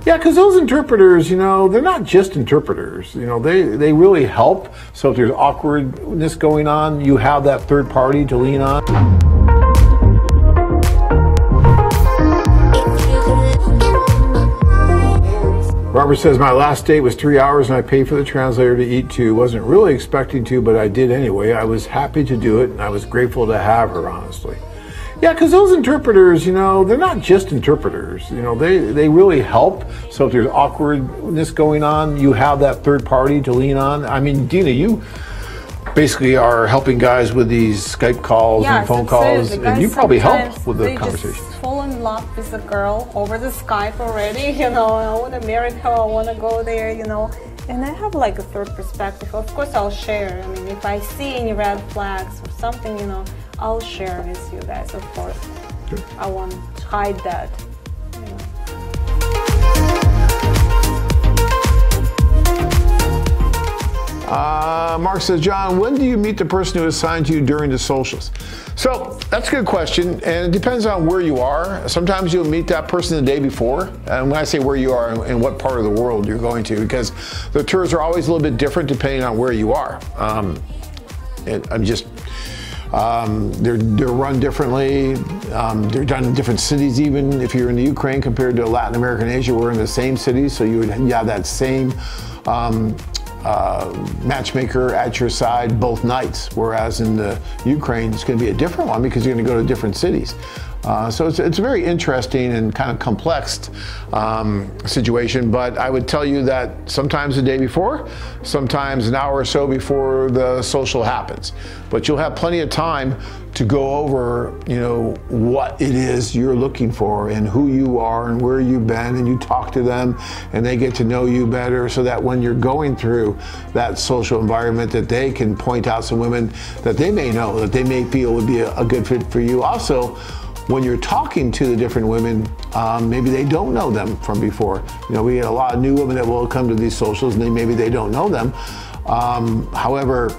Yeah, because those interpreters, they're not just interpreters. They really help. So if there's awkwardness going on, you have that third party to lean on. Robert says, my last date was 3 hours and I paid for the translator to eat too. Wasn't really expecting to, but I did anyway. I was happy to do it and I was grateful to have her, honestly. Yeah, because those interpreters, they're not just interpreters. They really help. So if there's awkwardness going on, you have that third party to lean on. I mean, Dina, you basically are helping guys with these Skype calls and phone calls, and you probably help with the conversation. Just fall in love with a girl over the Skype already, I want to marry her, I want to go there, and I have like a third perspective. Of course I'll share. I mean, if I see any red flags or something, I'll share with you guys, of course. Good. I won't hide that. Mark says, John, when do you meet the person who assigned to you during the socials? So that's a good question, and it depends on where you are. Sometimes you'll meet that person the day before, and when I say where you are and what part of the world you're going to, because the tours are always a little bit different depending on where you are. They're run differently. They're done in different cities. Even if you're in the Ukraine compared to Latin America and Asia, we're in the same cities, so you have that same matchmaker at your side both nights. Whereas in the Ukraine, it's going to be a different one because you're going to go to different cities. So it's a very interesting and kind of complex situation, but I would tell you that sometimes the day before, sometimes an hour or so before the social happens. But you'll have plenty of time to go over, what it is you're looking for and who you are and where you've been, and you talk to them and they get to know you better, so that when you're going through that social environment, that they can point out some women that they may know, that they may feel would be a good fit for you. Also, when you're talking to the different women, maybe they don't know them from before. We get a lot of new women that will come to these socials and maybe they don't know them. However,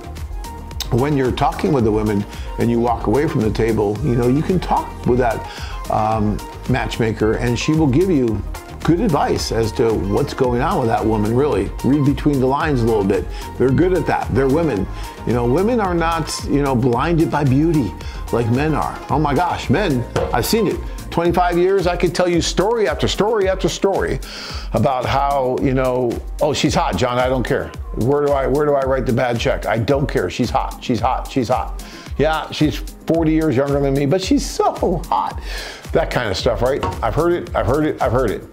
when you're talking with the women and you walk away from the table, you can talk with that matchmaker and she will give you good advice as to what's going on with that woman, really. Read between the lines a little bit. They're good at that. They're women. Women are not, blinded by beauty like men are. Oh my gosh, men, I've seen it. 25 years, I could tell you story after story after story about how, oh, she's hot, John, I don't care. Where do I write the bad check? I don't care. She's hot, she's hot, she's hot. Yeah, she's 40 years younger than me, but she's so hot. That kind of stuff, right? I've heard it, I've heard it, I've heard it.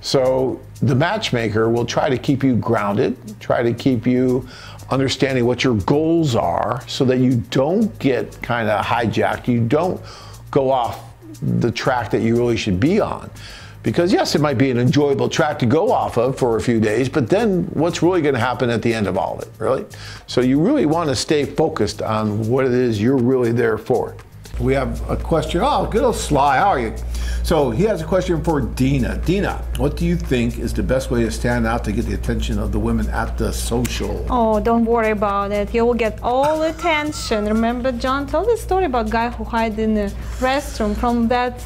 So the matchmaker will try to keep you grounded, try to keep you understanding what your goals are so that you don't get kind of hijacked, you don't go off the track that you really should be on. Because yes, it might be an enjoyable track to go off of for a few days, but then what's really going to happen at the end of all of it, really? So you really want to stay focused on what it is you're really there for. We have a question. Oh, good old Sly, how are you? So he has a question for Dina. Dina, what do you think is the best way to stand out to get the attention of the women at the social? Oh, don't worry about it. You will get all attention. Remember, John told the story about a guy who hid in the restroom from that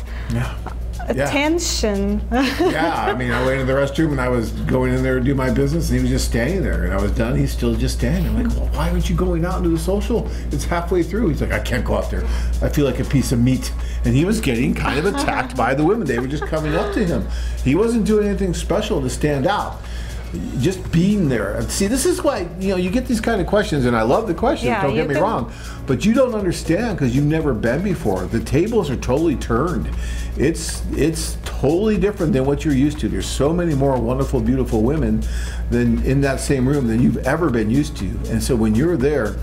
attention. Yeah, I mean, I went into the restroom and I was going in there to do my business and he was just standing there and I was done. He's still just standing. I'm like, well, why aren't you going out into the social? It's halfway through. He's like, I can't go out there. I feel like a piece of meat. And he was getting kind of attacked by the women. They were just coming up to him. He wasn't doing anything special to stand out. Just being there. See, this is why, you get these kind of questions, and I love the questions, don't get me wrong, but you don't understand because you've never been before. The tables are totally turned. It's totally different than what you're used to. There's so many more wonderful, beautiful women than in that same room than you've ever been used to. And so when you're there,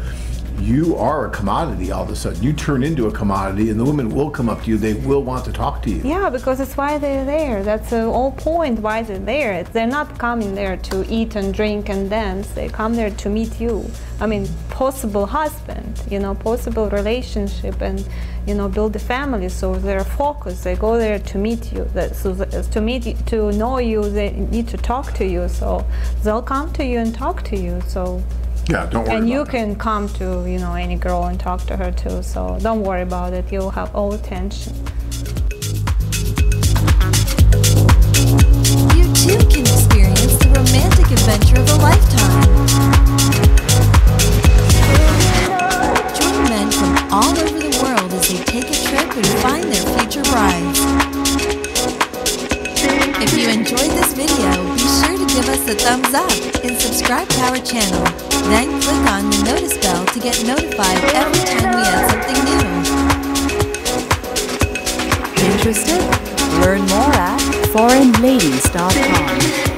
you are a commodity all of a sudden. You turn into a commodity and the women will come up to you. They will want to talk to you. Yeah, because it's why they're there. That's the whole point why they're there. They're not coming there to eat and drink and dance. They come there to meet you. I mean, possible husband, possible relationship and, build a family. So they're focused. They go there to meet you. To know you, they need to talk to you. So they'll come to you and talk to you. So. Yeah, don't worry. And you can come to, any girl and talk to her too. So don't worry about it. You'll have all attention. You too can prize. If you enjoyed this video, be sure to give us a thumbs up and subscribe to our channel. Then click on the notice bell to get notified every time we add something new. Interested? Learn more at foreignladies.com.